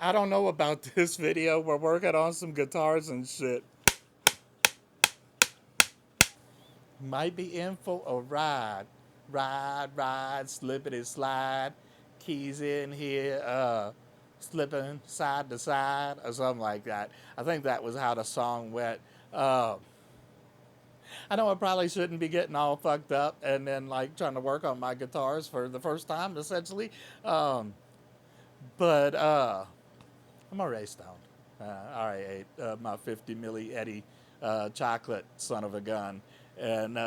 I don't know about this video. We're working on some guitars and shit. Might be in for a ride. Ride, slippity slide. Keys in here, slipping side to side, or something like that. I think that was how the song went. Uh, I know I probably shouldn't be getting all fucked up and then like trying to work on my guitars for the first time, essentially. Um, but I'm already stoned. I already ate my 50 milli Eddie chocolate son of a gun. And,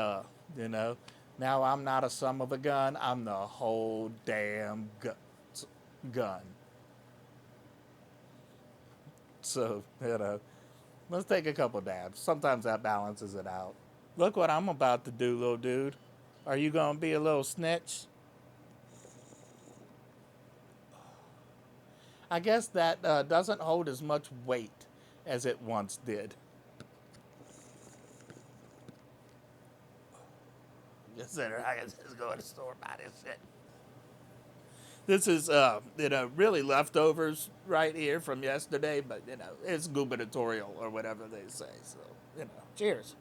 you know, now I'm not a son of a gun. I'm the whole damn gun. So, let's take a couple dabs. Sometimes that balances it out. Look what I'm about to do, little dude. Are you going to be a little snitch? I guess that doesn't hold as much weight as it once did. Consider I can just go to the store and buy this shit. This is, really leftovers right here from yesterday, but, it's gubernatorial or whatever they say. So, cheers.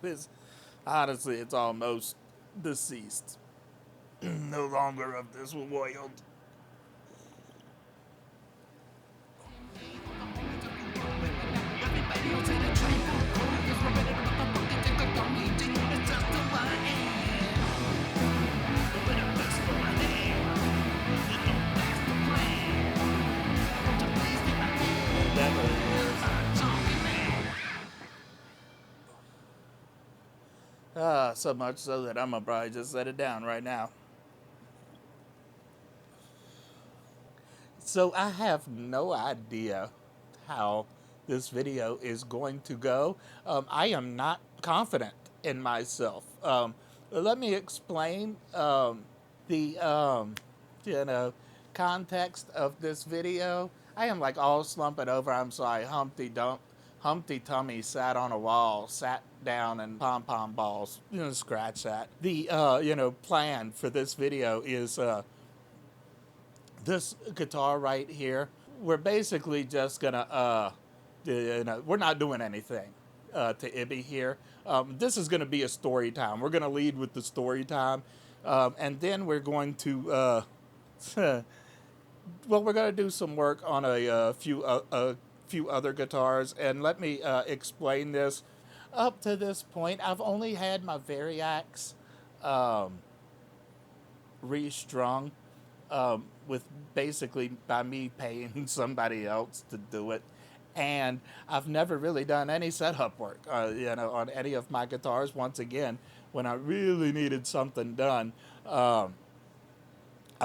This, honestly, it's almost deceased. No longer of this world. So much so that I'm gonna probably just set it down right now. So I have no idea how this video is going to go. I am not confident in myself. Let me explain the context of this video. I am like all slumping over. I'm sorry, Humpty Tummy sat on a wall, sat down, and pom pom balls. Scratch that. The plan for this video is this guitar right here. We're basically just gonna we're not doing anything to Ibby here. This is gonna be a story time. We're gonna lead with the story time, and then we're going to well, we're gonna do some work on a few other guitars. And let me explain this. Up to this point, I've only had my Variacs restrung with basically by me paying somebody else to do it. And I've never really done any setup work, on any of my guitars. Once again, when I really needed something done, I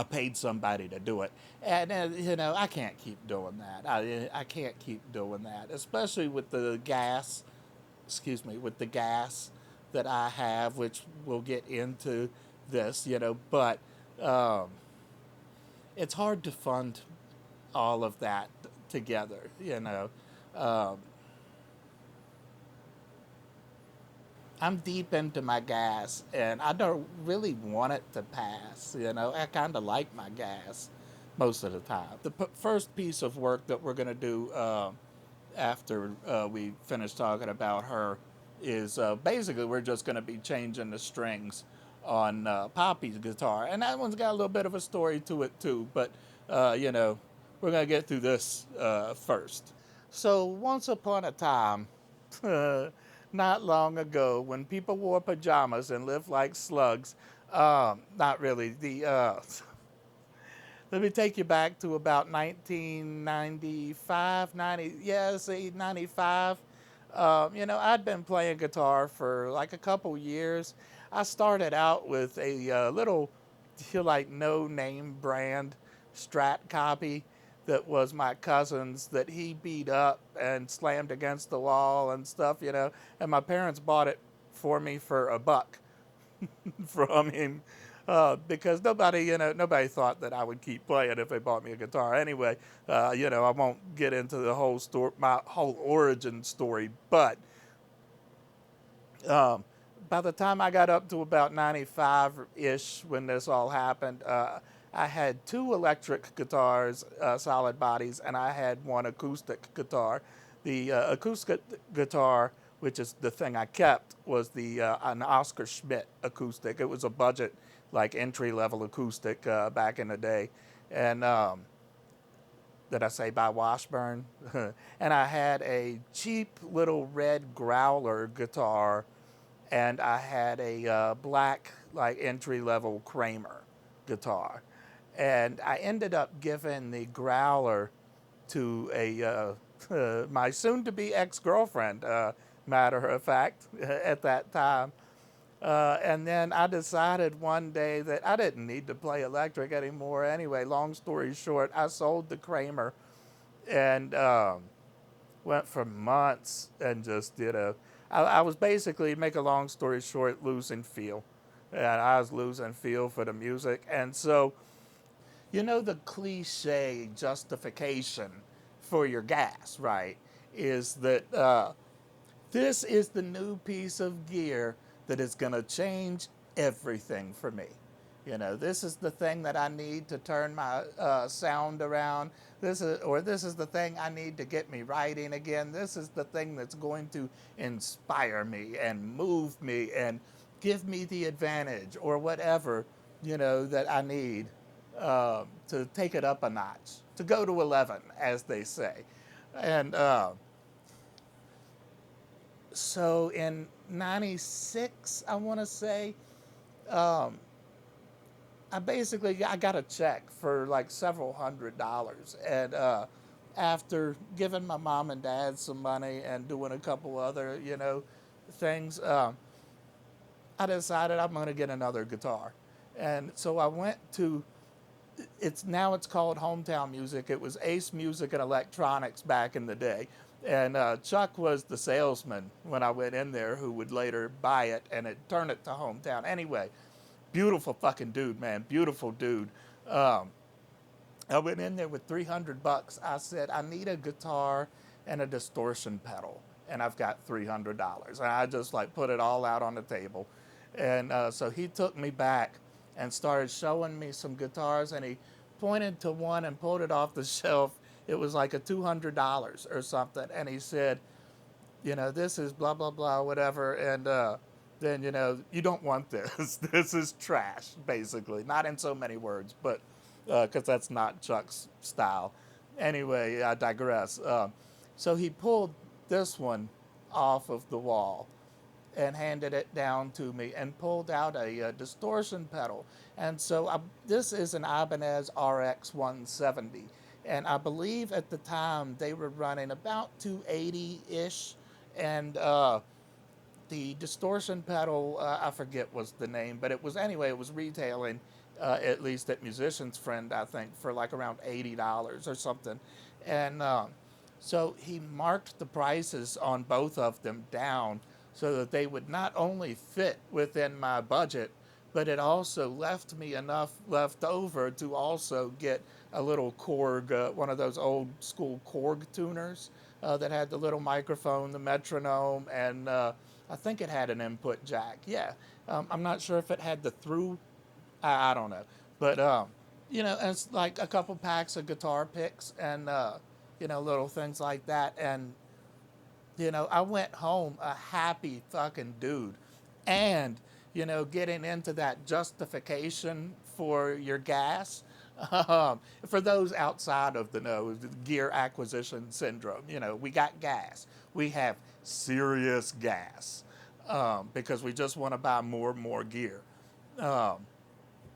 paid somebody to do it. And, I can't keep doing that. I can't keep doing that, especially with the gas, with the gas that I have, which we'll get into this, but it's hard to fund all of that together. Um, I'm deep into my gas, and I don't really want it to pass. I kind of like my gas most of the time. The first piece of work that we're going to do after we finish talking about her is basically we're just going to be changing the strings on Poppy's guitar. And that one's got a little bit of a story to it, too. But, we're going to get through this first. So, once upon a time, not long ago, when people wore pajamas and lived like slugs, not really. Let me take you back to about 1995, 95. I'd been playing guitar for like a couple years. I started out with a little, like, no-name brand Strat copy that was my cousin's that he beat up and slammed against the wall and stuff. And my parents bought it for me for $1 from him. Because nobody thought that I would keep playing if they bought me a guitar. Anyway, I won't get into the whole story, my whole origin story, but by the time I got up to about 95-ish when this all happened, I had two electric guitars, solid bodies, and I had one acoustic guitar. The acoustic guitar, which is the thing I kept, was the an Oscar Schmidt acoustic. It was a budget, like entry level acoustic back in the day, and did I say by Washburn? And I had a cheap little red growler guitar, and I had a black, like entry level Kramer guitar. And I ended up giving the growler to a my soon to be ex girlfriend, matter of fact, at that time. And then I decided one day that I didn't need to play electric anymore. Anyway, long story short, I sold the Kramer and went for months and just did I was basically, make a long story short, losing feel. And I was losing feel for the music. And so, you know, the cliche justification for your gas, right, is that this is the new piece of gear that is going to change everything for me. You know, this is the thing that I need to turn my sound around. This is the thing I need to get me writing again. This is the thing that's going to inspire me and move me and give me the advantage or whatever, you know, that I need to take it up a notch, to go to 11, as they say. And so in 96, I want to say, I got a check for like several $100s. And after giving my mom and dad some money and doing a couple other, you know, things, I decided I'm going to get another guitar. And so I went to, it's called Hometown Music. It was Ace Music and Electronics back in the day. And Chuck was the salesman when I went in there, who would later buy it and it turn it to Hometown. Anyway, beautiful fucking dude, man. Beautiful dude. Um, I went in there with $300. I said, I need a guitar and a distortion pedal, and I've got $300. And I just like put it all out on the table. And so he took me back and started showing me some guitars, and he pointed to one and pulled it off the shelf. It was like a $200 or something. And he said, you know, this is blah, blah, blah, whatever. And then, you know, you don't want this. This is trash, basically. Not in so many words, but because that's not Chuck's style. Anyway, I digress. So he pulled this one off of the wall and handed it down to me and pulled out a distortion pedal. And so this is an Ibanez RX 170. And I believe at the time they were running about 280-ish. And the distortion pedal, I forget what's the name, but it was, anyway, it was retailing, at least at Musician's Friend, I think, for like around $80 or something. And so he marked the prices on both of them down so that they would not only fit within my budget, but it also left me enough left over to also get a little Korg, one of those old school Korg tuners that had the little microphone, the metronome, and I think it had an input jack. Yeah, I'm not sure if it had the through. I don't know, but you know, and it's like a couple packs of guitar picks and you know, little things like that. And you know, I went home a happy fucking dude. And, you know, getting into that justification for your gas, for those outside of the know, gear acquisition syndrome, you know, we got gas. We have serious gas because we just want to buy more and more gear. Um,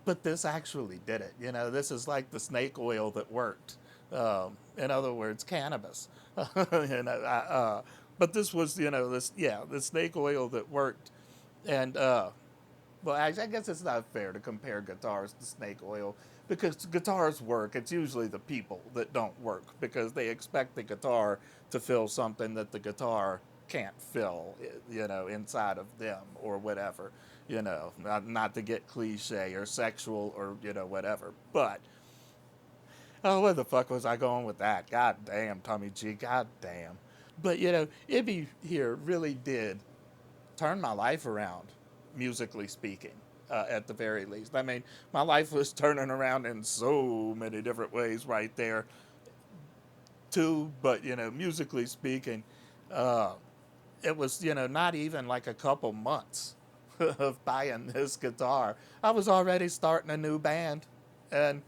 but this actually did it. You know, this is like the snake oil that worked. In other words, cannabis. You know, but this was, you know, the snake oil that worked. And, well, I guess it's not fair to compare guitars to snake oil because guitars work. It's usually the people that don't work because they expect the guitar to fill something that the guitar can't fill, you know, inside of them or whatever, you know, not to get cliche or sexual or, you know, whatever. But, oh, where the fuck was I going with that? God damn, Tommy G, god damn. But, you know, Ibby here really did turn my life around. musically speaking, at the very least. I mean, my life was turning around in so many different ways right there, too. But musically speaking, uh, it was not even like a couple months of buying this guitar. I was already starting a new band, and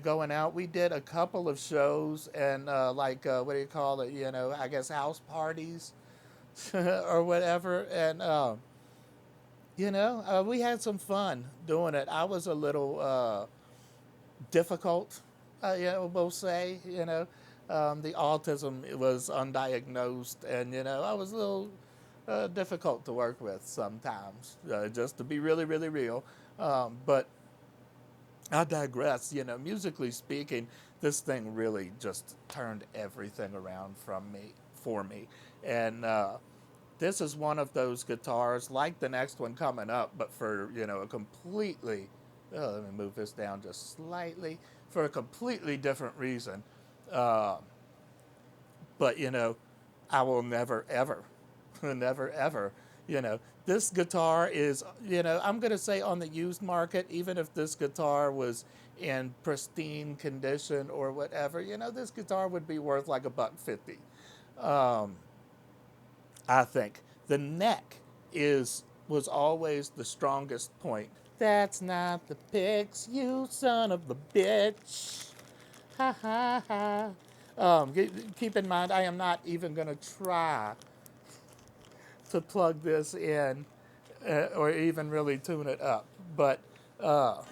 going out. We did a couple of shows and like what do you call it? I guess house parties or whatever. And we had some fun doing it. I was a little difficult, we'll say. The autism was undiagnosed, and I was a little difficult to work with sometimes, just to be really, really real. But I digress. Musically speaking, this thing really just turned everything around for me, and this is one of those guitars, like the next one coming up, but for a completely. Oh, let me move this down just slightly for a completely different reason. Uh, but I will never ever, never ever, you know, this guitar is, I'm gonna say on the used market, even if this guitar was in pristine condition or whatever, this guitar would be worth like a buck 50. Um, I think the neck is was always the strongest point. That's not the pics, you son of a bitch. Ha ha ha. Keep in mind, I am not even going to try to plug this in or even really tune it up. But, uh,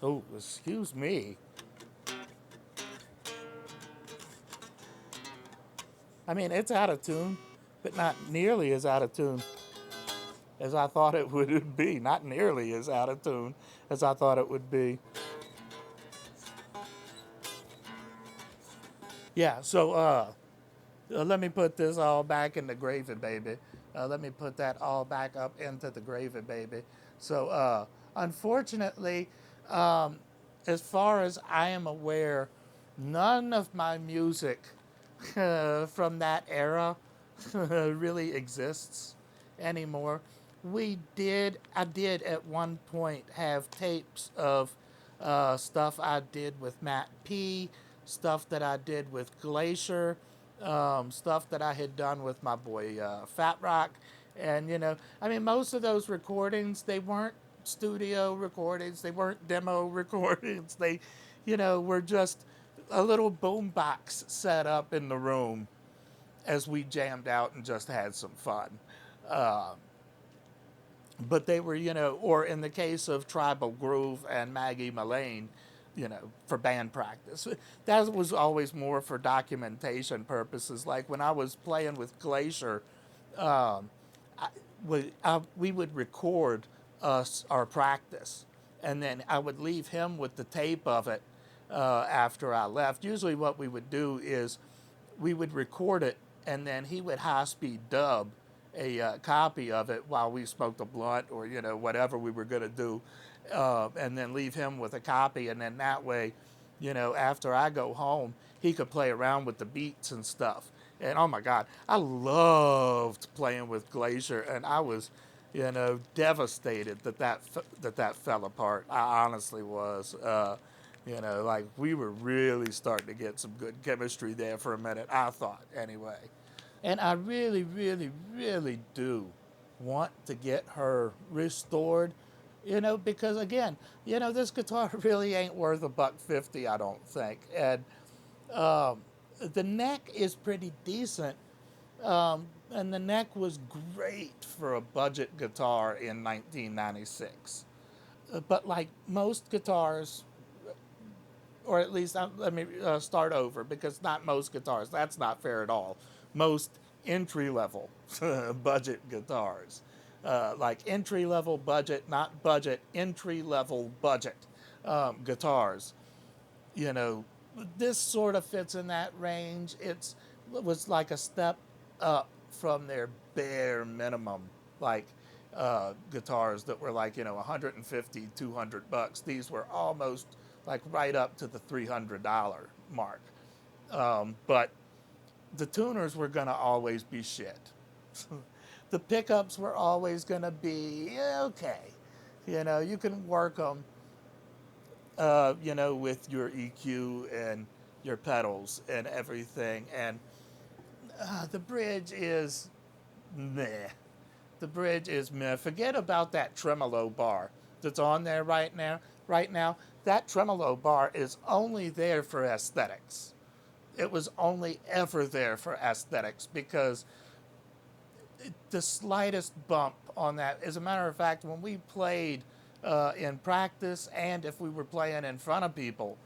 oh, excuse me. I mean, it's out of tune, but not nearly as out of tune as I thought it would be. Not nearly as out of tune as I thought it would be. Yeah, so let me put this all back in the gravy, baby. Let me put that all back up into the gravy, baby. So, unfortunately, um, as far as I am aware, none of my music from that era really exists anymore. I did at one point have tapes of stuff I did with Matt P, stuff that I did with Glacier, stuff that I had done with my boy Fat Rock. And, I mean, most of those recordings, they weren't studio recordings, they weren't demo recordings. They, were just a little boombox set up in the room as we jammed out and just had some fun. Uh, but they were, or in the case of Tribal Groove and Maggie Mullane, for band practice. That was always more for documentation purposes. Like when I was playing with Glacier, um, we would record us our practice, and then I would leave him with the tape of it after I left. Usually, what we would do is we would record it, and then he would high speed dub a copy of it while we smoked a blunt or whatever we were going to do, and then leave him with a copy, and then that way, after I go home, he could play around with the beats and stuff. And oh my God, I loved playing with Glacier, and I was, devastated that fell apart. I honestly was. Like we were really starting to get some good chemistry there for a minute, I thought, anyway. And I really, really, really do want to get her restored, because again, this guitar really ain't worth a buck 50, I don't think. And um, the neck is pretty decent, and the neck was great for a budget guitar in 1996. But like most guitars, or at least let me start over because not most guitars, that's not fair at all. Most entry level budget guitars, like entry level budget, not budget, entry level budget guitars, you know, this sort of fits in that range. It was like a step up from their bare minimum. Like, guitars that were like, 150, 200 bucks. These were almost like right up to the $300 mark. But the tuners were going to always be shit. The pickups were always going to be okay. You can work them, with your EQ and your pedals and everything. And the bridge is meh. The bridge is meh. Forget about that tremolo bar that's on there right now. Right now, that tremolo bar is only there for aesthetics. It was only ever there for aesthetics because the slightest bump on that, as a matter of fact, when we played in practice and if we were playing in front of people,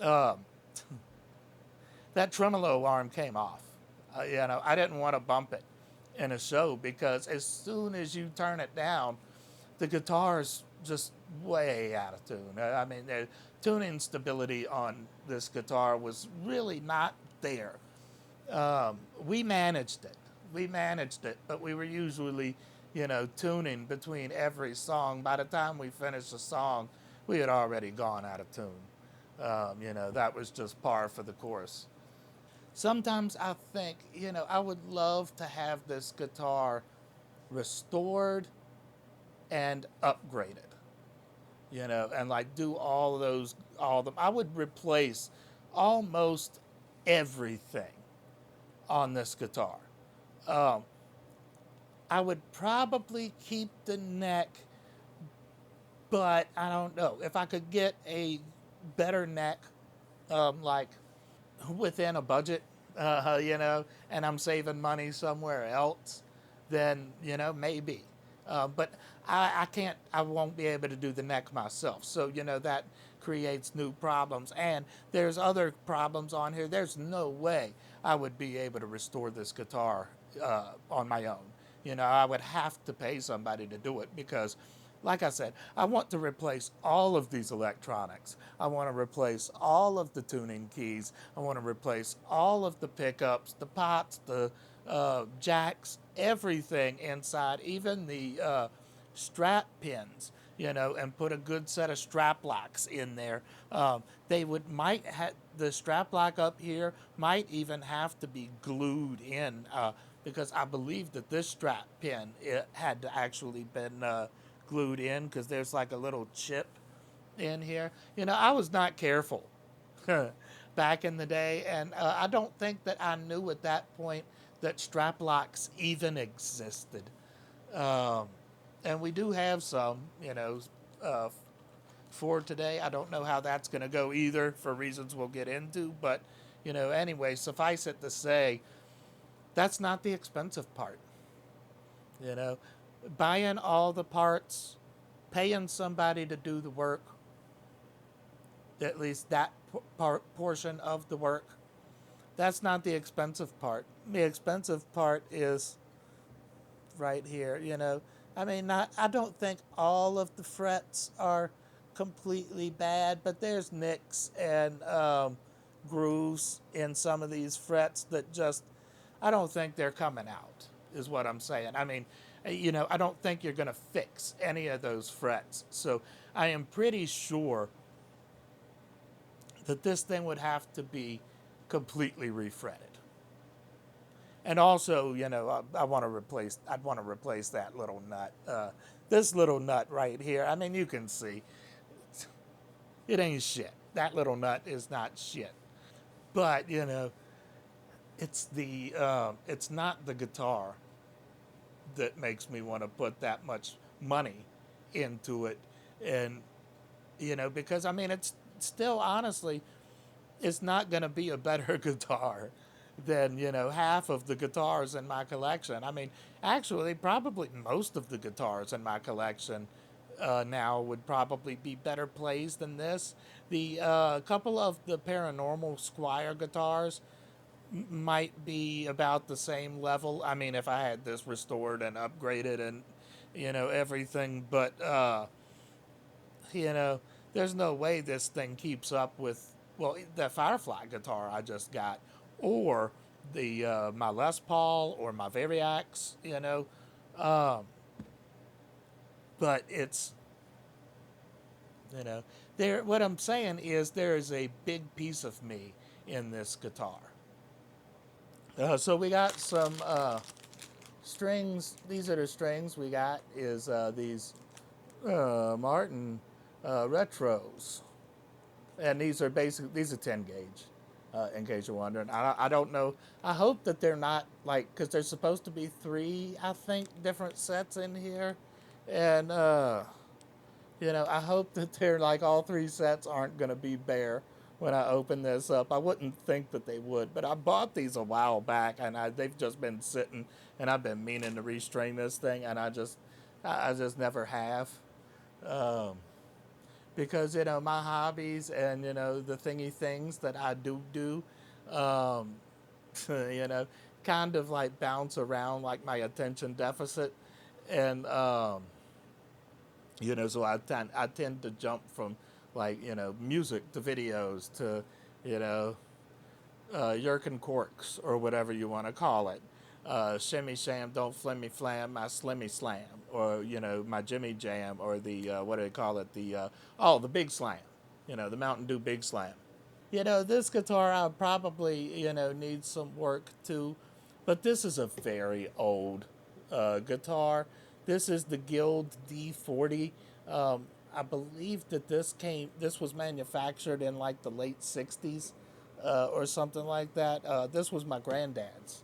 um, that tremolo arm came off. I didn't want to bump it in a show because as soon as you turn it down, the guitar's just way out of tune. I mean, the tuning stability on this guitar was really not there. We managed it. But we were usually, tuning between every song. By the time we finished a song, we had already gone out of tune. That was just par for the course. Sometimes I think, I would love to have this guitar restored and upgraded, and like do all of those, all of them. I would replace almost everything on this guitar. Um, I would probably keep the neck, but I don't know. If I could get a better neck, like within a budget, and I'm saving money somewhere else, then, maybe. But I can't, I won't be able to do the neck myself. So, that creates new problems. And there's other problems on here. There's no way I would be able to restore this guitar on my own. I would have to pay somebody to do it because, like I said, I want to replace all of these electronics. I want to replace all of the tuning keys. I want to replace all of the pickups, the pots, the jacks, everything inside, even the strap pins, and put a good set of strap locks in there. They might have the strap lock up here might even have to be glued in because I believe that this strap pin it had to actually been glued in because there's like a little chip in here. I was not careful back in the day, and I don't think that I knew at that point that strap locks even existed. Um, and we do have some, uh, for today. I don't know how that's going to go either for reasons we'll get into, but, anyway, suffice it to say, that's not the expensive part. You know, buying all the parts, paying somebody to do the work, at least that portion of the work, that's not the expensive part. The expensive part is right here, I mean, not I don't think all of the frets are completely bad, but there's nicks and grooves in some of these frets that just I don't think they're coming out. Is what I'm saying. I mean, I don't think you're going to fix any of those frets. So I am pretty sure that this thing would have to be completely refretted. And also, I'd want to replace that little nut. This little nut right here. I mean, you can see it ain't shit. That little nut is not shit. But it's not the guitar that makes me want to put that much money into it, and because I mean, it's still honestly, it's not going to be a better guitar than half of the guitars in my collection. I mean, actually, probably most of the guitars in my collection now would probably be better plays than this. The couple of the Paranormal Squire guitars might be about the same level. I mean, if I had this restored and upgraded and everything, but you know, there's no way this thing keeps up with the Firefly guitar I just got, or the my Les Paul or my Variax. Um, but it's, you know, there. What I'm saying is there is a big piece of me in this guitar. So we got some strings. These are the strings we got. Is these Martin retros, and these are 10 gauge. In case you're wondering, I don't know. I hope that they're not like, because there's supposed to be three, I think, different sets in here, and I hope that they're like all three sets aren't going to be bare when I open this up. I wouldn't think that they would, but I bought these a while back, and they've just been sitting, and I've been meaning to restring this thing, and I just never have. Um, because my hobbies and the thingy things that I do, um, you know, kind of like bounce around like my attention deficit, and so I tend to jump from like music to videos to you know Yerkin Corks or whatever you want to call it. Shimmy Sham, Don't Flimmy Flam, My Slimmy Slam, or my Jimmy Jam, or the what do they call it? The Big Slam, the Mountain Dew Big Slam. This guitar I probably need some work too, but this is a very old guitar. This is the Guild D40. I believe that this was manufactured in like the late '60s or something like that. This was my granddad's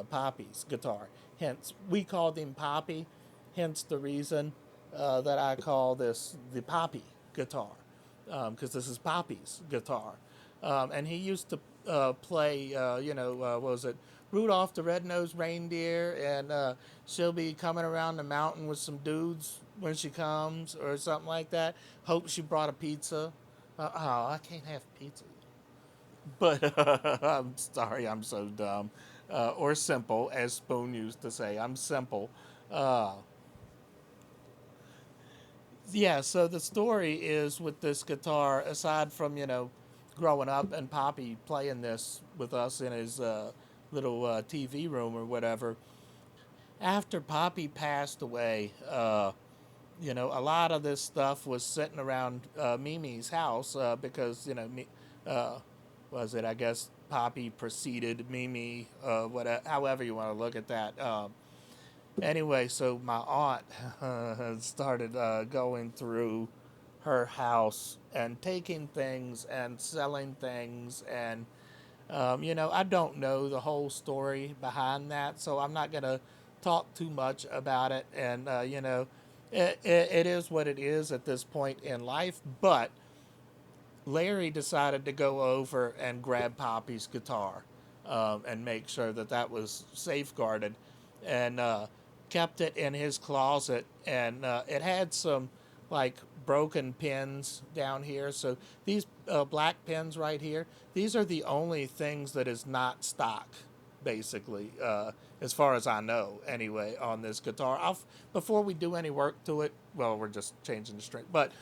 Poppy's guitar. Hence, we called him Poppy. Hence the reason that I call this the Poppy guitar, because this is Poppy's guitar. And he used to play, what was it? Rudolph the Red-Nosed Reindeer, and she'll be coming around the mountain with some dudes when she comes, or something like that. Hope she brought a pizza. Oh, I can't have pizza. But I'm sorry, I'm so dumb. Or simple, as Spoon used to say. I'm simple. Uh, yeah, so the story is with this guitar, aside from, growing up and Poppy playing this with us in his little TV room or whatever, after Poppy passed away, a lot of this stuff was sitting around Mimi's house because, uh, was it, I guess, Poppy preceded Mimi, whatever, however you want to look at that. Anyway, so my aunt started going through her house and taking things and selling things. And, I don't know the whole story behind that, so I'm not going to talk too much about it. And, it is what it is at this point in life. But Larry decided to go over and grab Poppy's guitar and make sure that that was safeguarded, and kept it in his closet. And it had some like broken pins down here. So these black pins right here, these are the only things that is not stock, basically, as far as I know, anyway, on this guitar. Before we do any work to it, well, we're just changing the string, but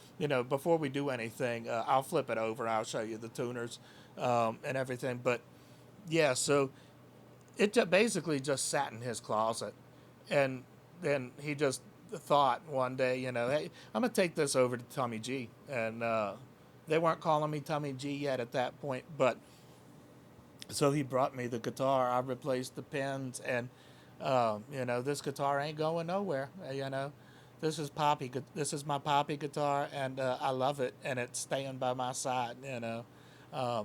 before we do anything, I'll flip it over. I'll show you the tuners and everything. But yeah, so it basically just sat in his closet, and then he just thought one day, hey, I'm gonna take this over to Tommy G, and they weren't calling me Tommy G yet at that point, but so he brought me the guitar. I replaced the pins, and this guitar ain't going nowhere. This is Poppy. This is my Poppy guitar, and I love it, and it's staying by my side. I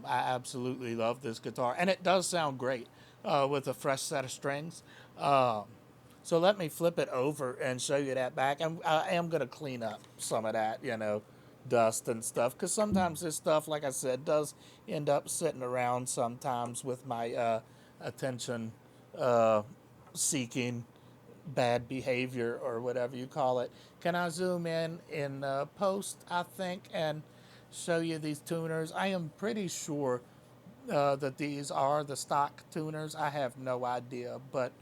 absolutely love this guitar, and it does sound great with a fresh set of strings. So let me flip it over and show you that back. I am going to clean up some of that, dust and stuff. Because sometimes this stuff, like I said, does end up sitting around sometimes with my attention uh, seeking bad behavior or whatever you call it. Can I zoom in post, I think, and show you these tuners? I am pretty sure that these are the stock tuners. I have no idea, but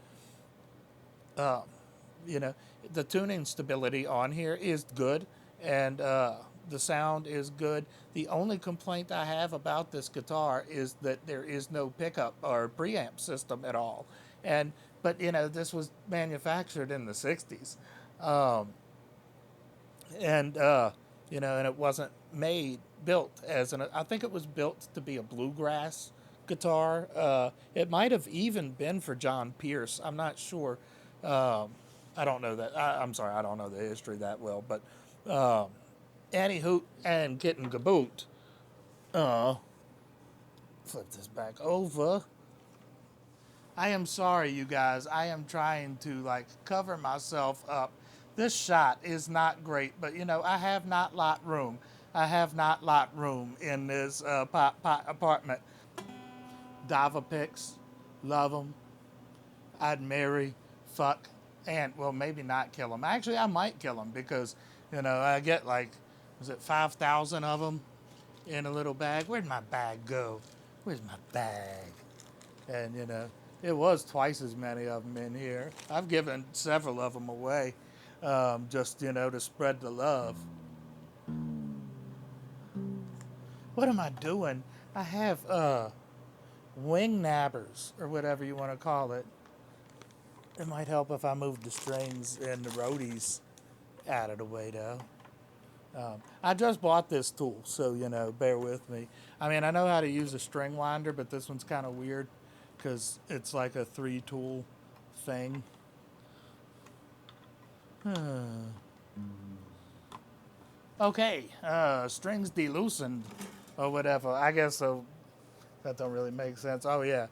um, you know, the tuning stability on here is good, and the sound is good. The only complaint I have about this guitar is that there is no pickup or preamp system at all. And but this was manufactured in the '60s. Um, and and it wasn't built as an. I think it was built to be a bluegrass guitar. It might have even been for John Pierce. I'm not sure. Um, I don't know that. I'm sorry, I don't know the history that well. But anywho, and getting gaboot. Uh, Flip this back over. I am sorry, you guys. I am trying to like cover myself up. This shot is not great, but I have not lot room. I have not lot room in this apartment. Diva pics, love them. I'd marry, fuck, and well, maybe not kill them. Actually, I might kill them because I get like, was it 5,000 of them in a little bag? Where'd my bag go? Where's my bag? And it was twice as many of them in here. I've given several of them away, just to spread the love. What am I doing? I have wing nabbers or whatever you want to call it. It might help if I move the strings and the roadies out of the way though. I just bought this tool, so bear with me. I mean, I know how to use a string winder, but this one's kind of weird because it's like a 3-tool thing. Okay, strings deloosened or whatever. I guess so. That don't really make sense. Oh yeah.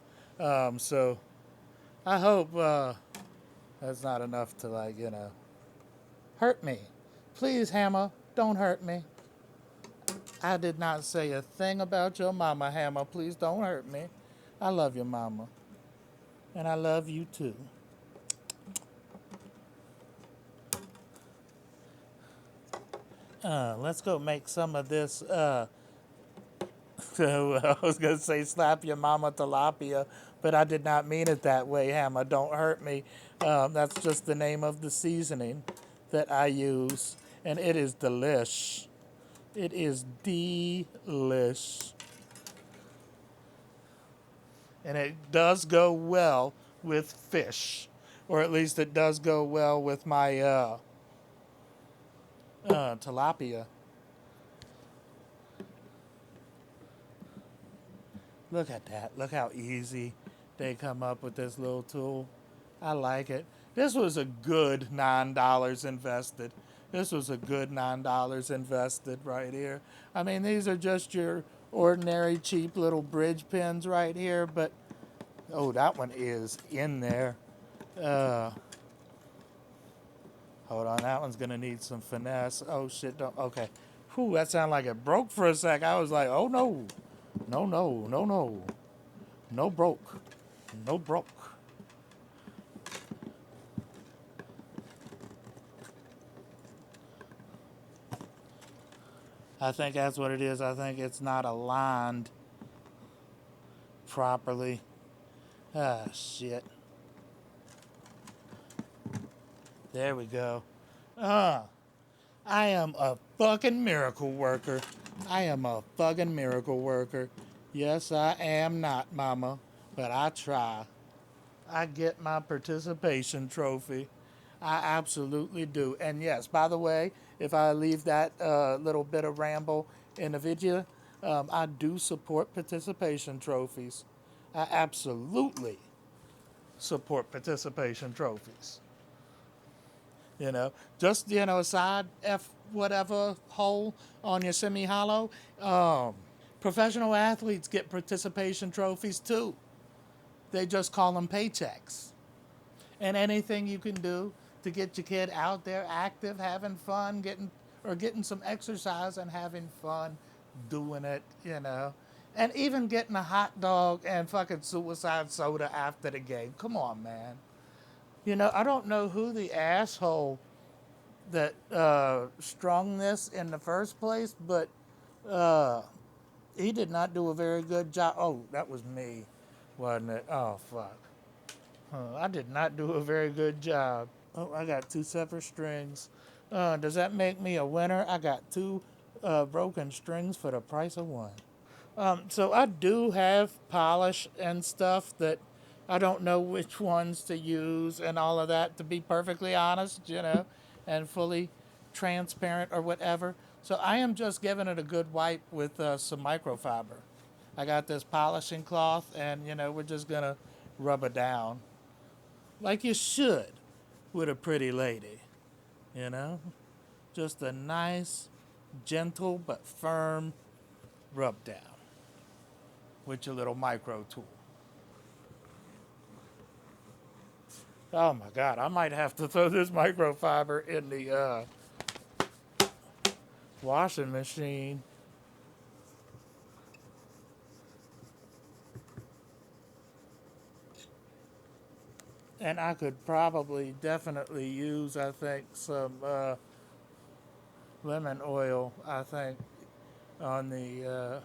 So I hope that's not enough to hurt me. Please, Hammer, don't hurt me. I did not say a thing about your mama, Hammer. Please don't hurt me. I love your mama. And I love you too. Let's go make some of this. I was going to say slap your mama tilapia, but I did not mean it that way, Hammer. Don't hurt me. That's just the name of the seasoning that I use. And it is delish. It is delish. And it does go well with fish. Or at least it does go well with my tilapia. Look at that. Look how easy they come up with this little tool. I like it. This was a good $9 invested. This was a good $9 invested right here. I mean, these are just your ordinary cheap little bridge pins right here, but oh, that one is in there. Hold on, that one's gonna need some finesse. Oh shit, don't, okay. Whew, that sounded like it broke for a sec. I was like, oh no. No, no, no, no. No broke. No broke. I think that's what it is. I think it's not aligned properly. Ah, shit. There we go. I am a fucking miracle worker. I am a fucking miracle worker. Yes, I am not, Mama, but I try. I get my participation trophy. I absolutely do. And yes, by the way, if I leave that little bit of ramble in the video, I do support participation trophies. I absolutely support participation trophies. Just, a side F whatever hole on your semi hollow. Professional athletes get participation trophies too. They just call them paychecks. And anything you can do to get your kid out there active, having fun, getting some exercise and having fun doing it. And even getting a hot dog and fucking suicide soda after the game. Come on, man. I don't know who the asshole that strung this in the first place, but he did not do a very good job. Oh, that was me, wasn't it? Oh, fuck. I did not do a very good job. Oh, I got 2 separate strings. Does that make me a winner? I got 2 broken strings for the price of 1. So I do have polish and stuff that I don't know which ones to use and all of that, to be perfectly honest, and fully transparent or whatever. So I am just giving it a good wipe with some microfiber. I got this polishing cloth, and we're just gonna rub it down like you should with a pretty lady. You know, just a nice, gentle but firm rub down with your little micro tool. Oh my God, I might have to throw this microfiber in the washing machine. And I could probably definitely use, I think, some lemon oil, I think, on the,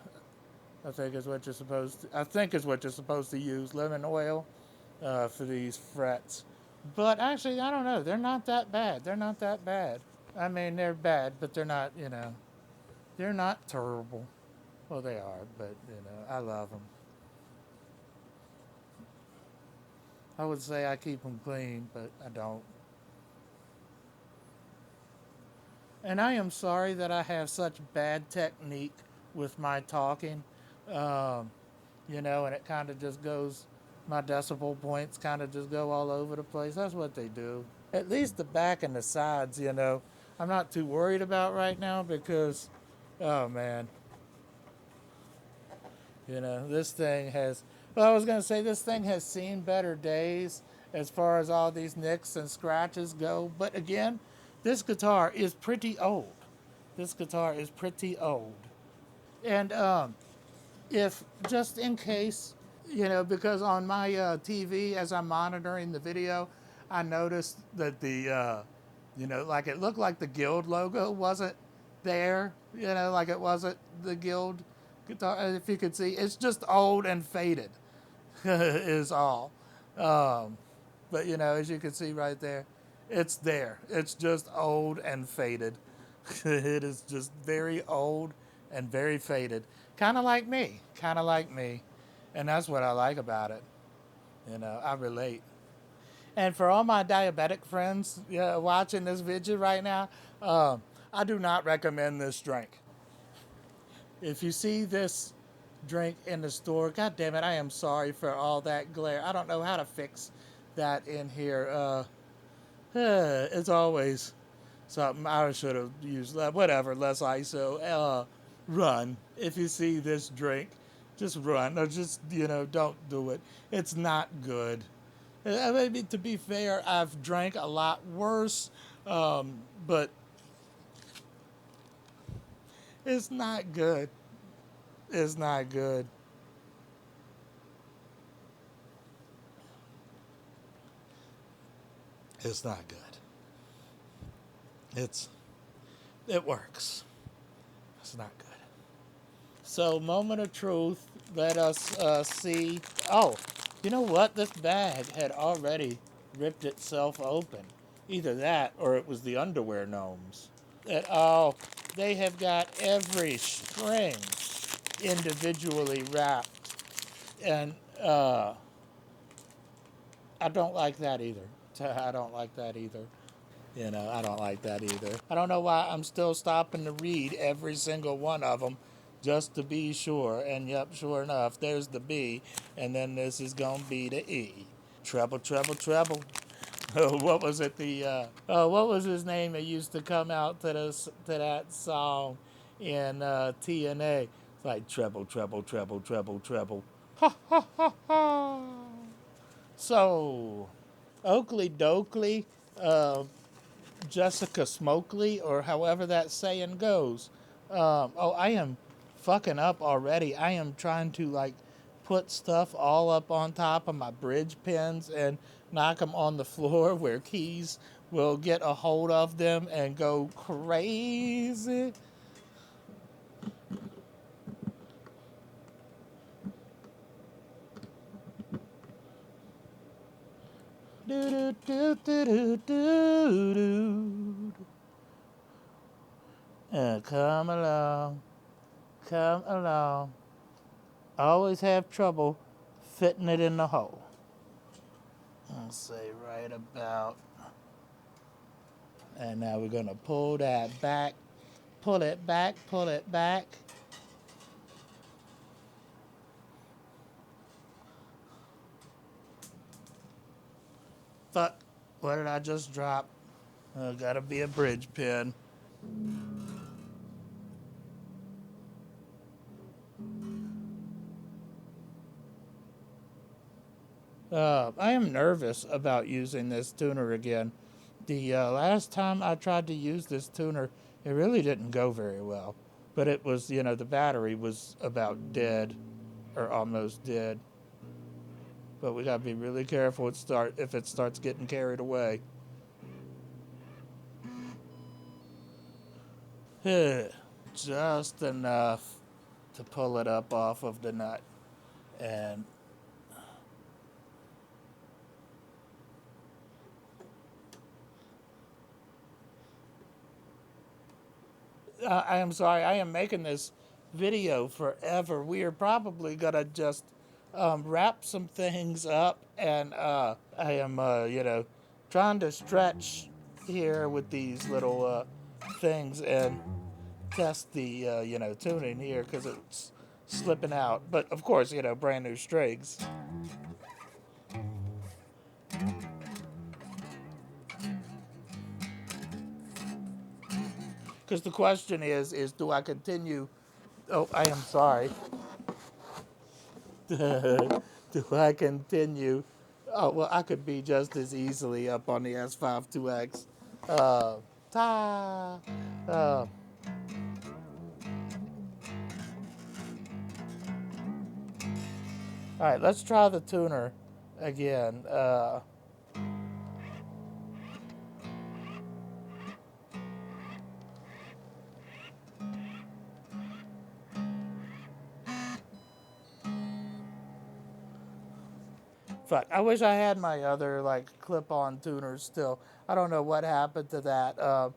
I think is what you're supposed to, I think is what you're supposed to use, lemon oil for these frets. But actually, I don't know. They're not that bad. They're not that bad. I mean, they're bad, but they're not, they're not terrible. Well, they are, but, I love them. I would say I keep them clean, but I don't. And I am sorry that I have such bad technique with my talking. Um, and it kind of just goes, my decibel points kind of just go all over the place. That's what they do. At least the back and the sides, I'm not too worried about right now because, oh man, this thing has, well, I was going to say this thing has seen better days as far as all these nicks and scratches go. But again, this guitar is pretty old. This guitar is pretty old. And if just in case, because on my TV, as I'm monitoring the video, I noticed that like it looked like the Guild logo wasn't there, like it wasn't the Guild guitar. If you could see, it's just old and faded, is all. But, as you can see right there, it's there. It's just old and faded. It is just very old and very faded. Kind of like me. Kind of like me. And that's what I like about it. I relate. And for all my diabetic friends watching this video right now, I do not recommend this drink. If you see this drink in the store, God damn it, I am sorry for all that glare. I don't know how to fix that in here. It's always something I should have used. Whatever, less ISO. Run. If you see this drink, just run. Or just, don't do it. It's not good. I mean, to be fair, I've drank a lot worse, but it's not good. It's not good. It's not good. It works. It's not good. So, moment of truth. Let us see. Oh, you know what? This bag had already ripped itself open. Either that or it was the underwear gnomes. They have got every string individually wrapped. And I don't like that either. I don't like that either. I don't like that either. I don't know why I'm still stopping to read every single one of them just to be sure. And yep, sure enough, there's the B. And then this is going to be the E. Treble, treble, treble. What was it? What was his name that used to come out to that song in TNA? It's like treble, treble, treble, treble, treble. Ha, ha, ha, ha. So, Oakley Dokley, Jessica Smokely, or however that saying goes. I am fucking up already. I am trying to put stuff all up on top of my bridge pins and knock them on the floor where keys will get a hold of them and go crazy. Do do do do do do. Come along, come along. Always have trouble fitting it in the hole. I'll say right about And now we're gonna pull that back, pull it back, pull it back. Fuck, what did I just drop? Gotta be a bridge pin. I am nervous about using this tuner again. The last time I tried to use this tuner, it really didn't go very well. But it was, the battery was about dead or almost dead. But we gotta be really careful if it starts getting carried away. Just enough to pull it up off of the nut. And I am sorry, I am making this video forever. We are probably gonna just wrap some things up, and I am, trying to stretch here with these little things and test the, tuning here because it's slipping out. But of course, brand new strings. Because the question is do I continue? Oh, I am sorry. Do I continue? Oh, well, I could be just as easily up on the S52X. Ta. Uh, all right, let's try the tuner again. Fuck, I wish I had my other clip-on tuners still. I don't know what happened to that.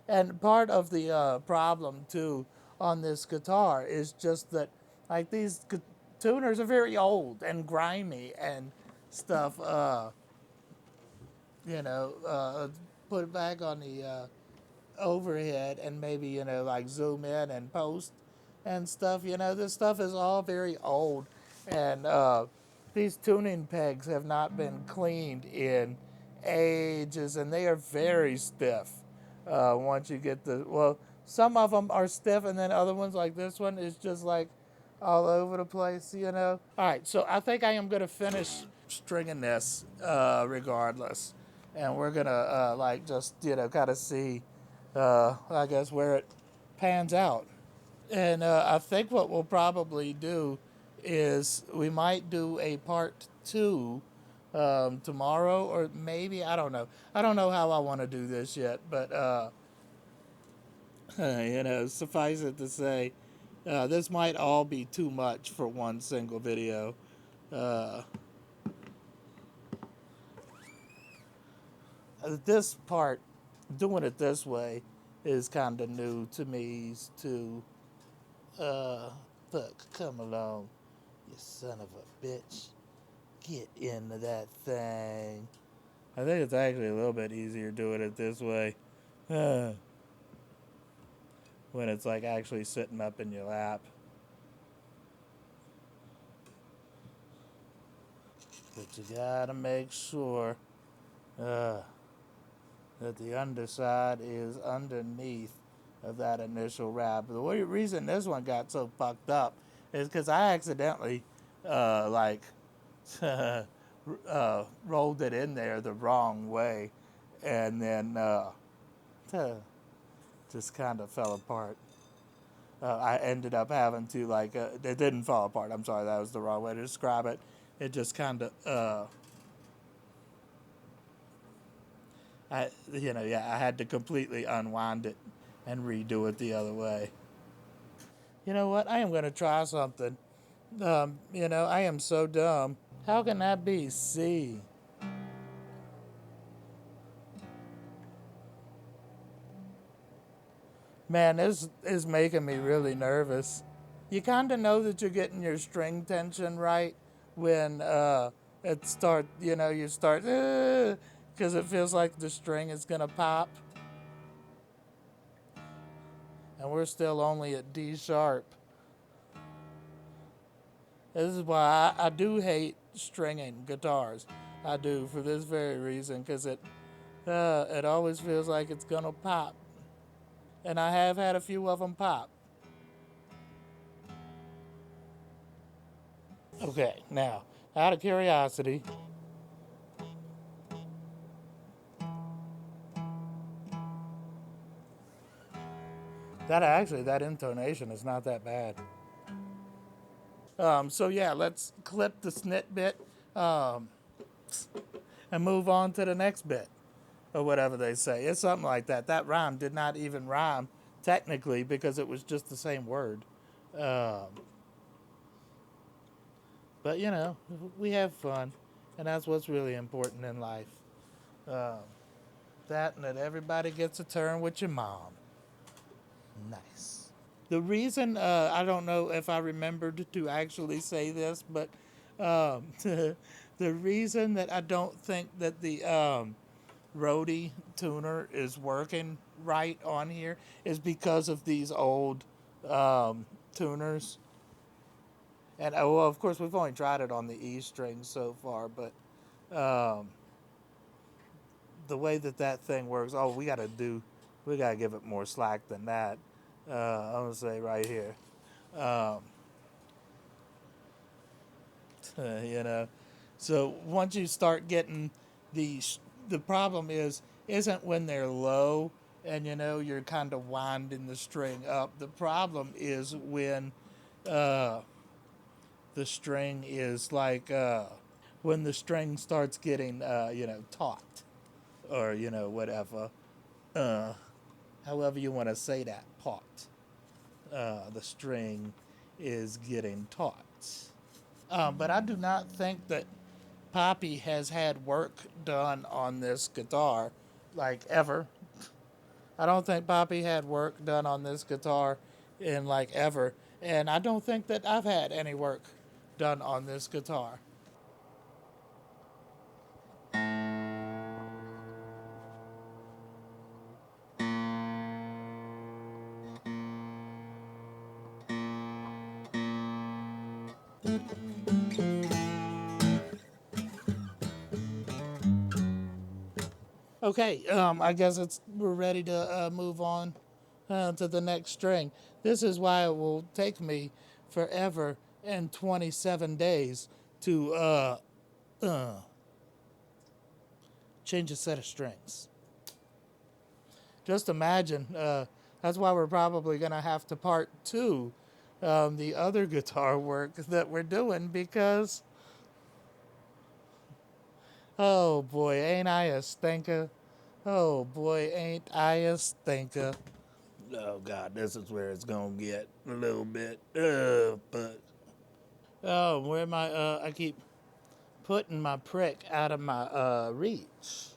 And part of the problem too on this guitar is just that these tuners are very old and grimy and stuff. You know, put it back on the overhead and maybe zoom in and post and stuff. This stuff is all very old, and these tuning pegs have not been cleaned in ages, and they are very stiff. Once you get some of them are stiff, and then other ones like this one is just all over the place. All right, so I think I am gonna finish stringing this regardless, and we're gonna just kind of see I guess where it pans out. And I think what we'll probably do is we might do a part two tomorrow, or maybe I don't know. I don't know how I want to do this yet, but suffice it to say, this might all be too much for one single video. This part, doing it this way, is kind of new to me too. Fuck, come along, you son of a bitch. Get into that thing. I think it's actually a little bit easier doing it this way. When it's actually sitting up in your lap. But you gotta make sure that the underside is underneath of that initial wrap. The reason this one got so fucked up is because I accidentally rolled it in there the wrong way, and then just kind of fell apart. I ended up having to it didn't fall apart. I'm sorry, that was the wrong way to describe it. It just kind of I had to completely unwind it and redo it the other way. You know what? I am going to try something. I am so dumb. How can that be C? Man, this is making me really nervous. You kind of know that you're getting your string tension right when it start, you start, because it feels like the string is going to pop. and we're still only at D sharp. This is why I do hate stringing guitars. I do, for this very reason, because it always feels like it's gonna pop, and I have had a few of them pop. Okay, now, out of curiosity, that intonation is not that bad. So yeah, let's clip the snit bit um, and move on to the next bit, or whatever they say. It's something like that. That rhyme did not even rhyme technically because it was just the same word. Um, but you know, we have fun, and that's what's really important in life. Um, that and that everybody gets a turn with your mom. Nice. The reason I don't know if I remembered to actually say this, but the reason that I don't think that the Rode tuner is working right on here is because of these old tuners. And well, of course, we've only tried it on the E string so far, but um, the way that thing works, we gotta give it more slack than that. I'm gonna say right here, um, you know. So once you start getting the the problem isn't when they're low and you know you're kind of winding the string up. The problem is when uh, the string is like when the string starts getting taut or whatever. Uh, However you want to say that pot. The string is getting taut. But I do not think that Poppy has had work done on this guitar, like ever. I don't think Poppy had work done on this guitar in like ever. And I don't think that I've had any work done on this guitar. Okay, I guess we're ready to move on to the next string. This is why it will take me forever and 27 days to uh, change a set of strings. Just imagine. That's why we're probably going to have to part two the other guitar work that we're doing because, oh boy, ain't I a stinker? Oh boy, ain't I a stinker? Oh God, this is where it's gonna get a little bit. But oh, where my I keep putting my prick out of my reach.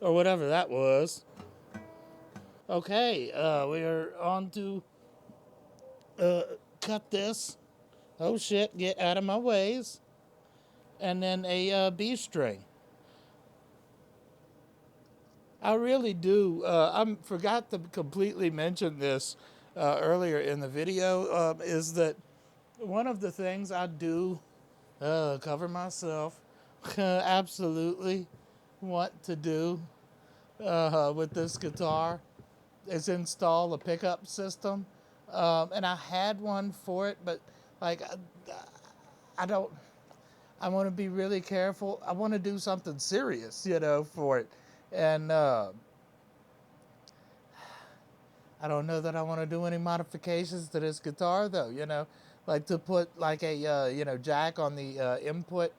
Or whatever that was. Okay, we're on to uh, cut this. Oh shit, get out of my ways. And then a B string. I really do. I forgot to completely mention this earlier in the video. Is that one of the things I do cover myself absolutely want to do with this guitar is install a pickup system. And I had one for it, but like I don't. I want to be really careful. I want to do something serious, for it. And I don't know that I want to do any modifications to this guitar, though. Like to put like a jack on the input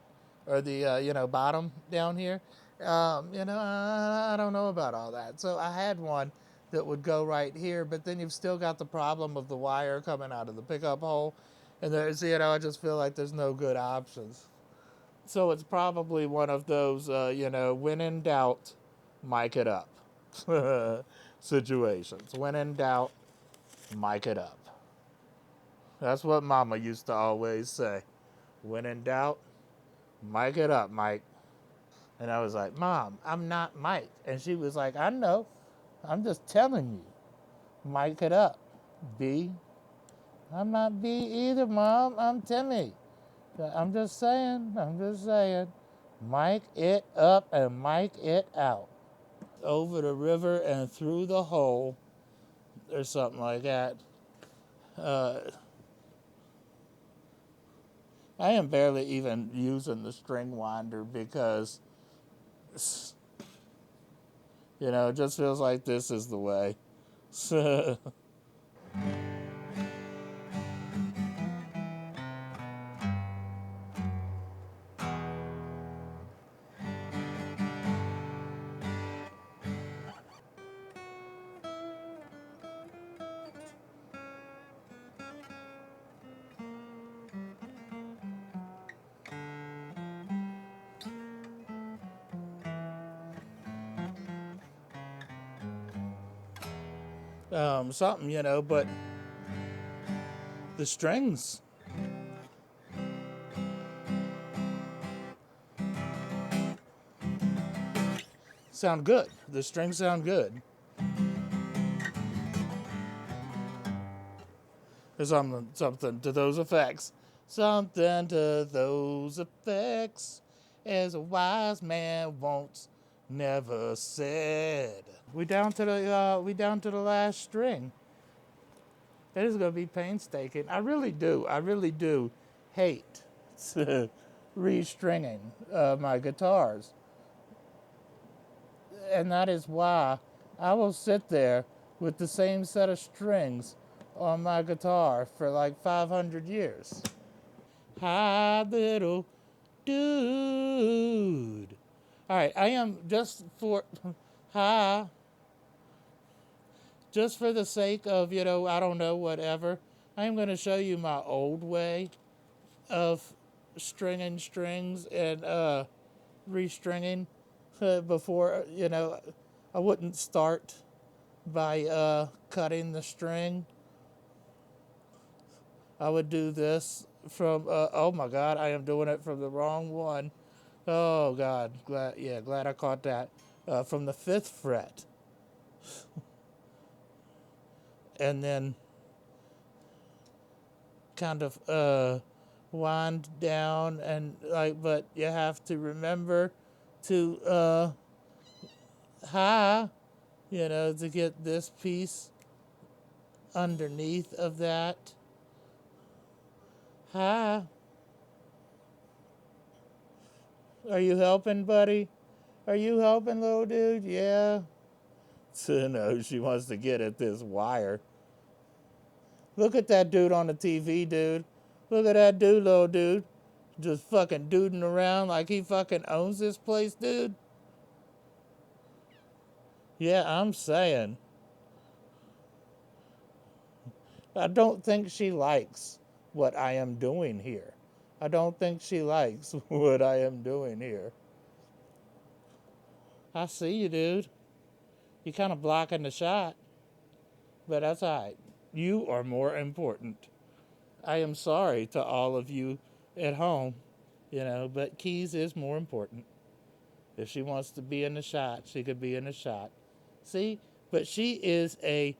or the bottom down here, I don't know about all that. So I had one that would go right here, but then you've still got the problem of the wire coming out of the pickup hole. And there's, I just feel like there's no good options. So it's probably one of those, when in doubt, mic it up situations. When in doubt, mic it up. That's what Mama used to always say. When in doubt, mic it up, Mike. And I was like, Mom, I'm not Mike. And she was like, I know. I'm just telling you. Mic it up. B. I'm not B either, Mom. I'm Timmy. I'm just saying. I'm just saying. Mic it up and mic it out. Over the river and through the hole, or something like that. Uh, I am barely even using the string winder because, it just feels like this is the way. Something, but the strings sound good. The strings sound good. Or something to those effects. Something to those effects, as a wise man once never said. We down to the last string. That is gonna be painstaking. I really do hate restringing my guitars, and that is why I will sit there with the same set of strings on my guitar for like 500 years. Hi, little dude. All right, I am hi, just for the sake of, I don't know, whatever. I am going to show you my old way of stringing strings and restringing before, I wouldn't start by cutting the string. I would do this from, oh my God, I am doing it from the wrong one. Oh God, glad I caught that. From the 5th fret. And then kind of wind down and but you have to remember to high, to get this piece underneath of that. High. Are you helping, buddy? Are you helping, little dude? Yeah. So no, she wants to get at this wire. Look at that dude on the TV, dude. Look at that dude, little dude. Just fucking duding around like he fucking owns this place, dude. Yeah, I'm saying. I don't think she likes what I am doing here. I don't think she likes what I am doing here. I see you, dude. You're kind of blocking the shot, but that's all right. You are more important. I am sorry to all of you at home, but Keys is more important. If she wants to be in the shot, she could be in the shot. See? But she is a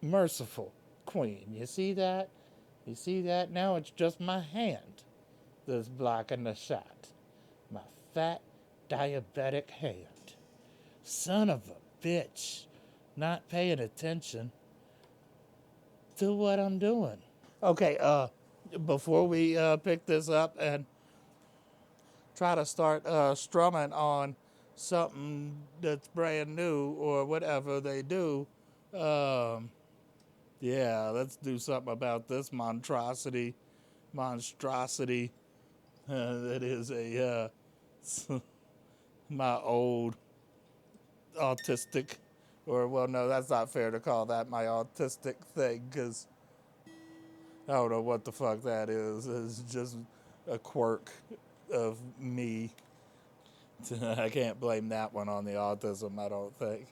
merciful queen. You see that? You see that? Now it's just my hand that's blocking the shot. My fat, diabetic hand. Son of a bitch. Not paying attention to what I'm doing. Okay, before we pick this up and try to start strumming on something that's brand new or whatever they do, let's do something about this monstrosity that is a my old autistic, or well, no, that's not fair to call that my autistic thing because I don't know what the fuck that is. It's just a quirk of me. I can't blame that one on the autism, I don't think.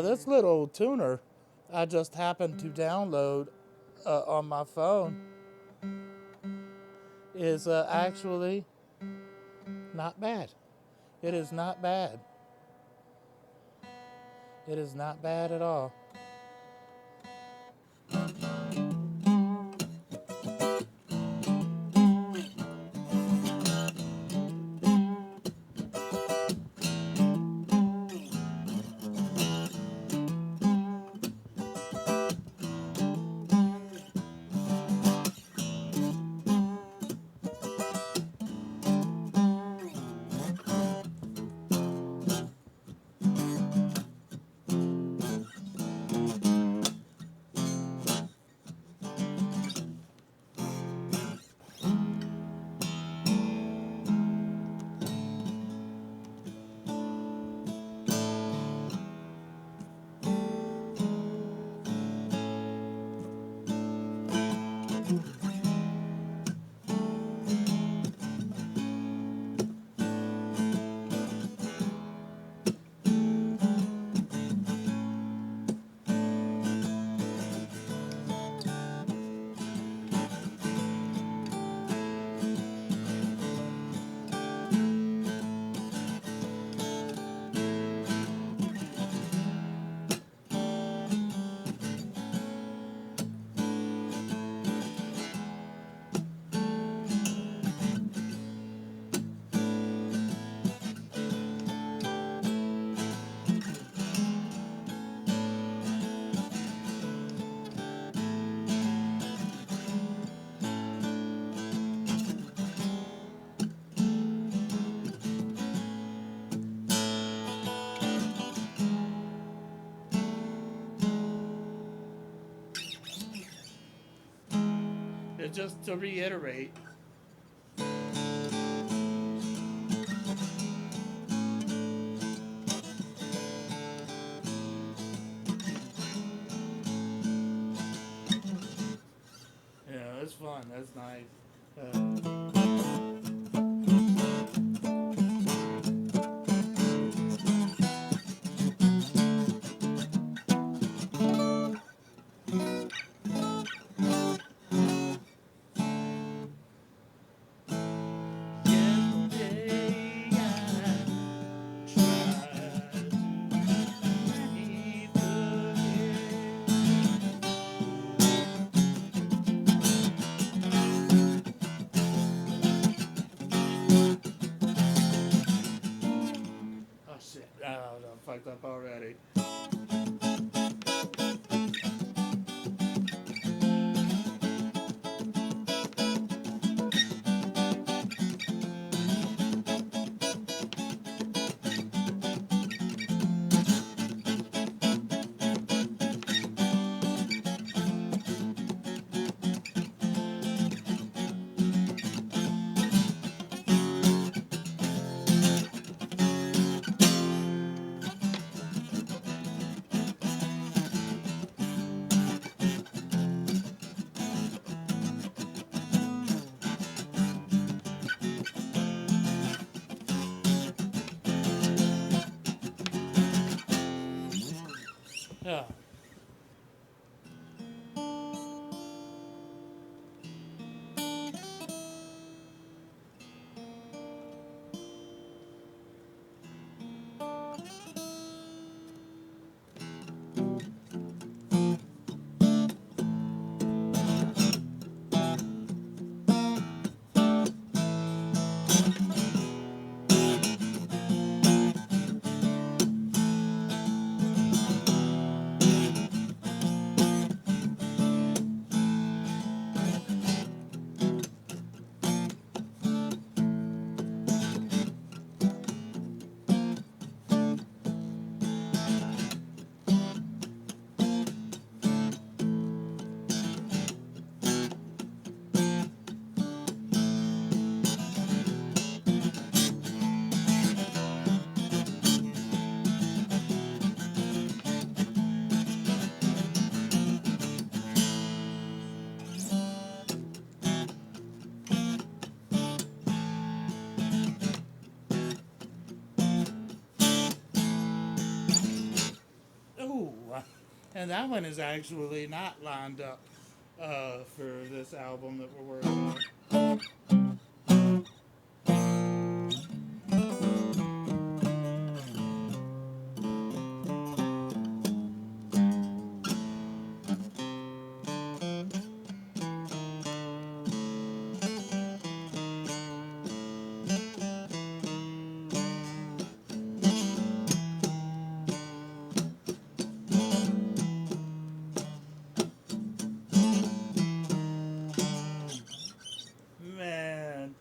This little tuner I just happened to download on my phone is actually not bad. It is not bad. It is not bad at all. Just to reiterate, yeah, it's fun. That's nice. Yesterday I tried to keep oh shit! Oh, I'm fucked up already. And that one is actually not lined up for this album that we're working on. Man.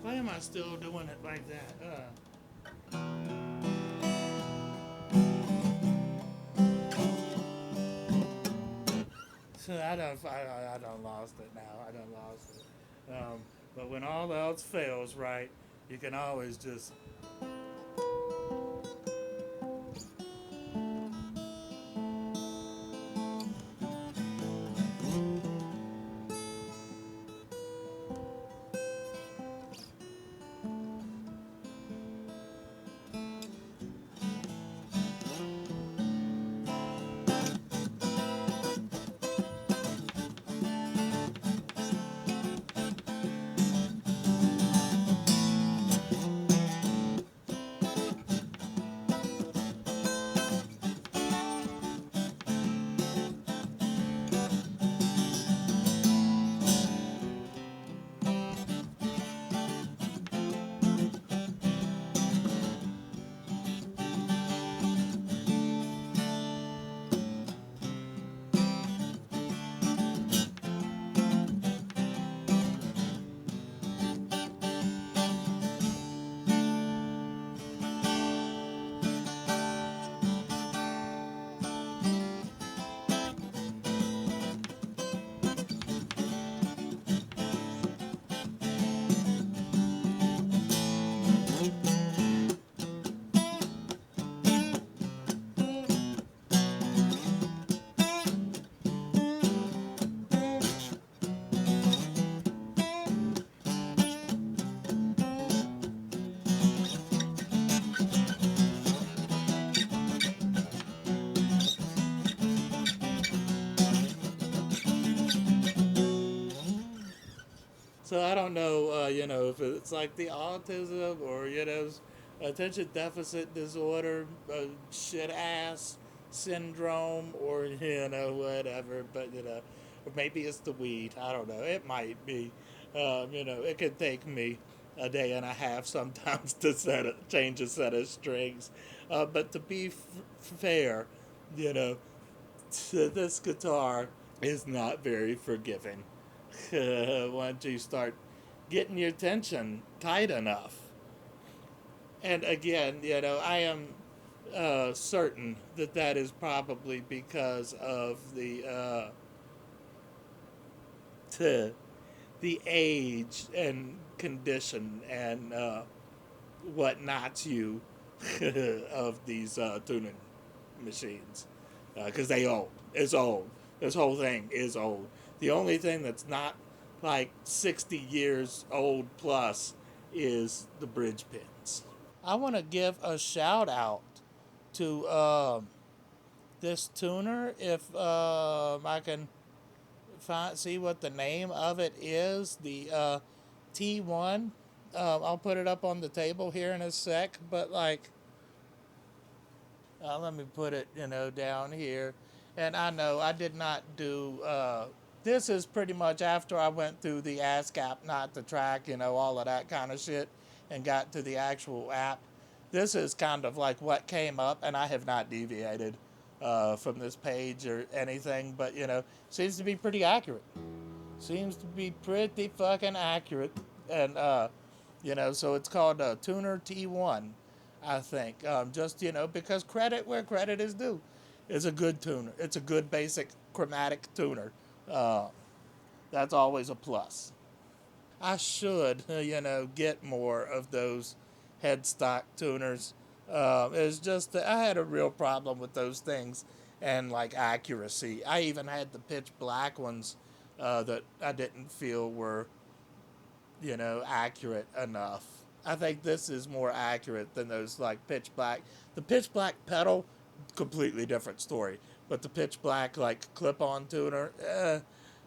Why am I still doing it like that? So I done lost it now. I done lost it. But when all else fails, right, you can always just. So I don't know, if it's like the autism or attention deficit disorder, shit ass syndrome, or whatever. But or maybe it's the weed. I don't know. It might be. It could take me a day and a half sometimes to change a set of strings. But to be fair, you know, this guitar is not very forgiving. Once you start getting your tension tight enough. And again, I am certain that that is probably because of t- the age and condition and whatnot you of these tuning machines. Because they old. It's old. This whole thing is old. The only thing that's not like 60 years old plus is the bridge pins. I want to give a shout out to this tuner. If I can see what the name of it is, the T1. I'll put it up on the table here in a sec. But like, Let me put it, down here. And I know I did not do. This is pretty much after I went through the ASCAP, not the track, all of that kind of shit, and got to the actual app. This is kind of like what came up, and I have not deviated from this page or anything, but seems to be pretty accurate. Seems to be pretty fucking accurate, and so it's called Tuner T1, I think. Just because credit where credit is due. It's a good tuner. It's a good basic chromatic tuner. Uh, that's always a plus. I should, get more of those headstock tuners. It's just that I had a real problem with those things and like accuracy. I even had the pitch black ones that I didn't feel were, accurate enough. I think this is more accurate than those like pitch black. The pitch black pedal, completely different story. But the pitch black like clip-on tuner,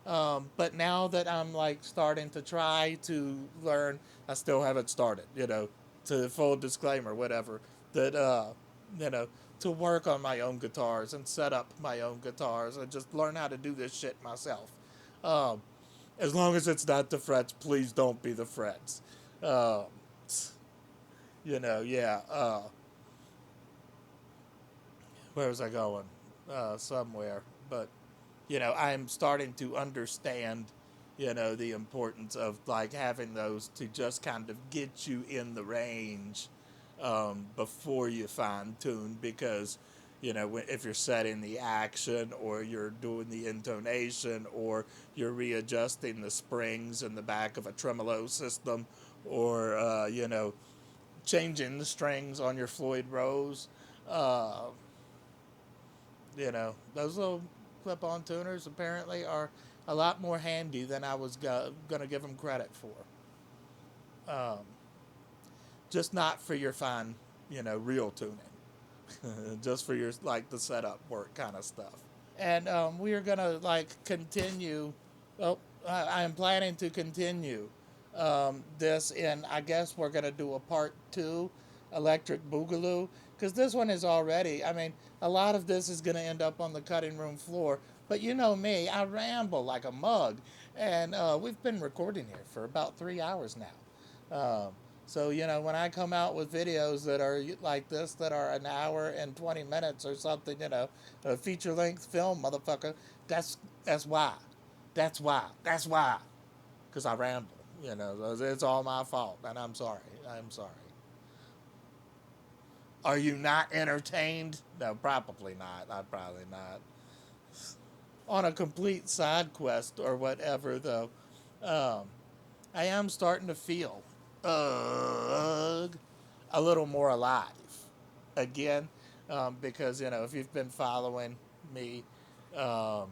but now that I'm like starting to try to learn, I still haven't started. To full disclaimer, whatever. That you know, to work on my own guitars and set up my own guitars and just learn how to do this shit myself. Um, as long as it's not the frets, please don't be the frets. Um, yeah. Where was I going? Somewhere. But, I'm starting to understand, the importance of like having those to just kind of get you in the range before you fine tune because, if you're setting the action or you're doing the intonation or you're readjusting the springs in the back of a tremolo system or, changing the strings on your Floyd Rose. Uh, those little clip-on tuners apparently are a lot more handy than I was going to give them credit for. Um, just not for your fine, real tuning. Just for your, like, the setup work kind of stuff. And we are going to, like, continue. Oh, I am planning to continue this in, I guess we're going to do a part 2, Electric Boogaloo, because this one is already, I mean, a lot of this is going to end up on the cutting room floor, but you know me, I ramble like a mug, and we've been recording here for about 3 hours now. So, when I come out with videos that are like this, that are an hour and 20 minutes or something, a feature-length film, motherfucker, that's why. That's why. That's why. Because I ramble. It's all my fault, and I'm sorry. I'm sorry. Are you not entertained? No, probably not. I'm probably not. On a complete side quest or whatever, though, um, I am starting to feel a little more alive again, because if you've been following me, um,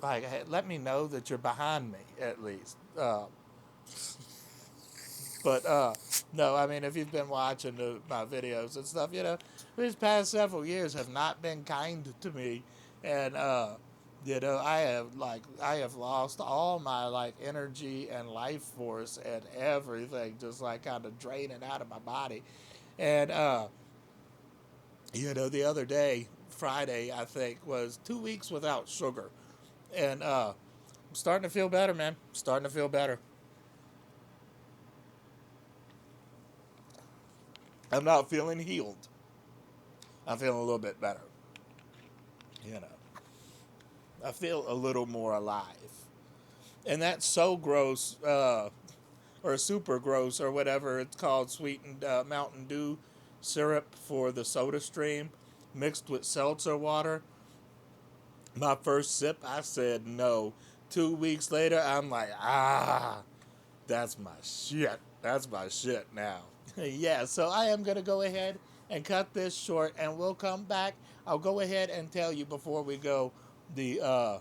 like let me know that you're behind me at least. But no, I mean, if you've been watching my videos and stuff, these past several years have not been kind to me, and I have lost all my like energy and life force and everything, just like kind of draining out of my body, and the other day, Friday, I think, was 2 weeks without sugar, and I'm starting to feel better, man. Starting to feel better. I'm not feeling healed. I'm feeling a little bit better. You know, I feel a little more alive. And that's so gross, or super gross, or whatever it's called, sweetened Mountain Dew syrup for the soda stream mixed with seltzer water. My first sip, I said no. 2 weeks later, I'm like, that's my shit. That's my shit now. Yeah, so I am going to go ahead and cut this short, and we'll come back. I'll go ahead and tell you before we go the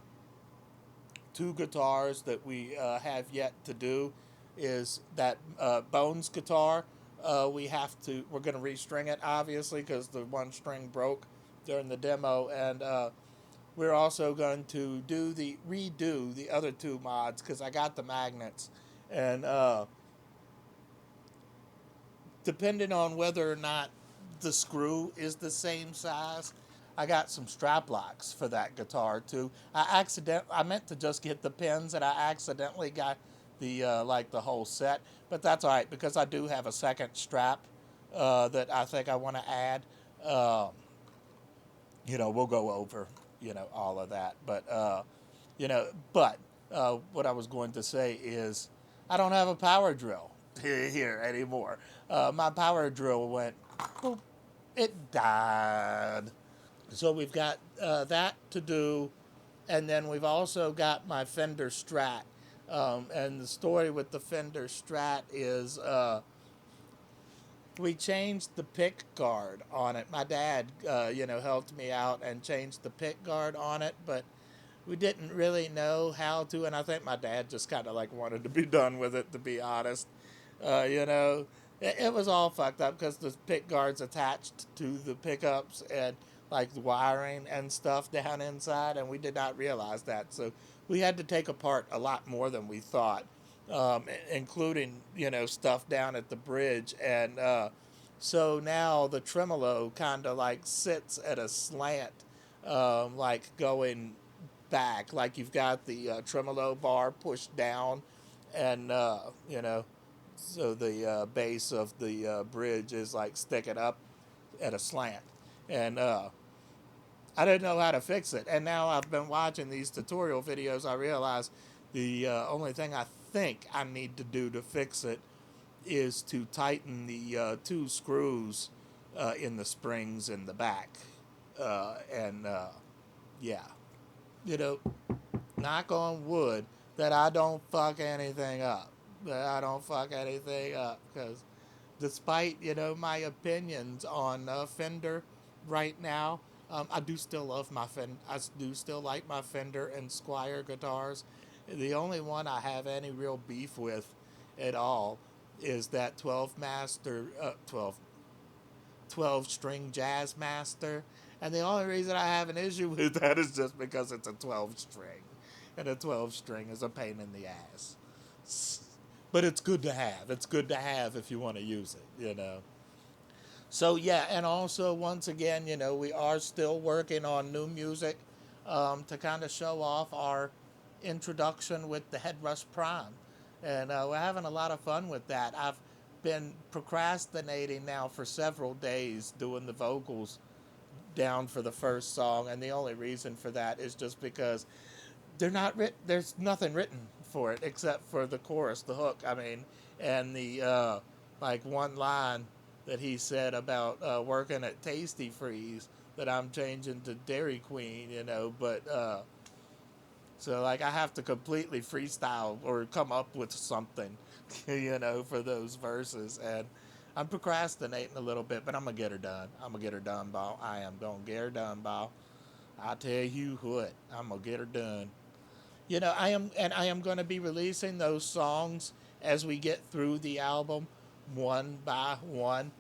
two guitars that we have yet to do is that Bones guitar. We're going to restring it, obviously, because the one string broke during the demo, and we're also going to redo the other two mods, because I got the magnets, and depending on whether or not the screw is the same size. I got some strap locks for that guitar too. I meant to just get the pins, and I accidentally got the like the whole set, but that's all right because I do have a second strap that I think I want to add. Um, we'll go over all of that, but you know, but what I was going to say is I don't have a power drill here anymore. My power drill went, boop, it died. So we've got that to do, and then we've also got my Fender Strat. And the story with the Fender Strat is we changed the pick guard on it. My dad, helped me out and changed the pick guard on it, but we didn't really know how to, and I think my dad just kind of like wanted to be done with it, to be honest. Uh, you know, it was all fucked up because the pick guards attached to the pickups and like the wiring and stuff down inside, and we did not realize that. So we had to take apart a lot more than we thought, including stuff down at the bridge, and so now the tremolo kind of like sits at a slant, like going back, like you've got the tremolo bar pushed down, and so the base of the bridge is like sticking up at a slant, and I didn't know how to fix it, and now I've been watching these tutorial videos. I realize the only thing I think I need to do to fix it is to tighten the two screws in the springs in the back, and yeah, you know, knock on wood that I don't fuck anything up. That I don't fuck anything up, because despite my opinions on Fender right now, I do still love my Fender. I do still like my Fender and Squire guitars. The only one I have any real beef with at all is that 12 string Jazz Master. And the only reason I have an issue with that is just because it's a 12 string. And a 12 string is a pain in the ass. But it's good to have. It's good to have if you want to use it. So, yeah, and also, once again, we are still working on new music to kind of show off our introduction with the Headrush Prime. And we're having a lot of fun with that. I've been procrastinating now for several days doing the vocals down for the first song, and the only reason for that is just because there's nothing written for it except for the chorus, the hook. I mean, and the like one line that he said about working at Tasty Freeze that I'm changing to Dairy Queen, but so like I have to completely freestyle or come up with something, for those verses, and I'm procrastinating a little bit, but I'm gonna get her done. I'm gonna get her done, Bob. I am gonna get her done, Bob. I tell you what, I'm gonna get her done. I am going to be releasing those songs as we get through the album, one by one,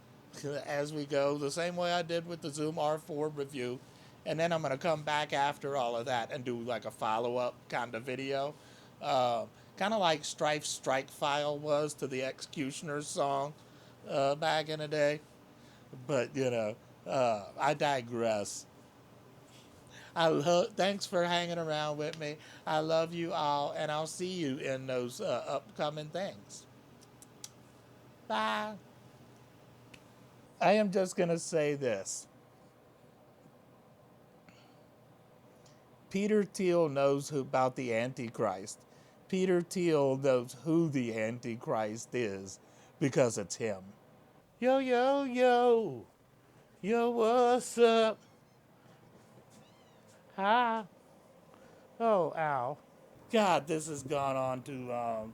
as we go, the same way I did with the Zoom R4 review. And then I'm going to come back after all of that and do like a follow up kind of video. Uh, Kind of like Strife's Strike File was to the Executioner's song back in the day. But, I digress. Thanks for hanging around with me. I love you all, and I'll see you in those upcoming things. Bye. I am just gonna say this: Peter Thiel knows about the Antichrist. Peter Thiel knows who the Antichrist is because it's him. Yo yo yo, yo what's up? Hi. Oh ow. God, this has gone on too long.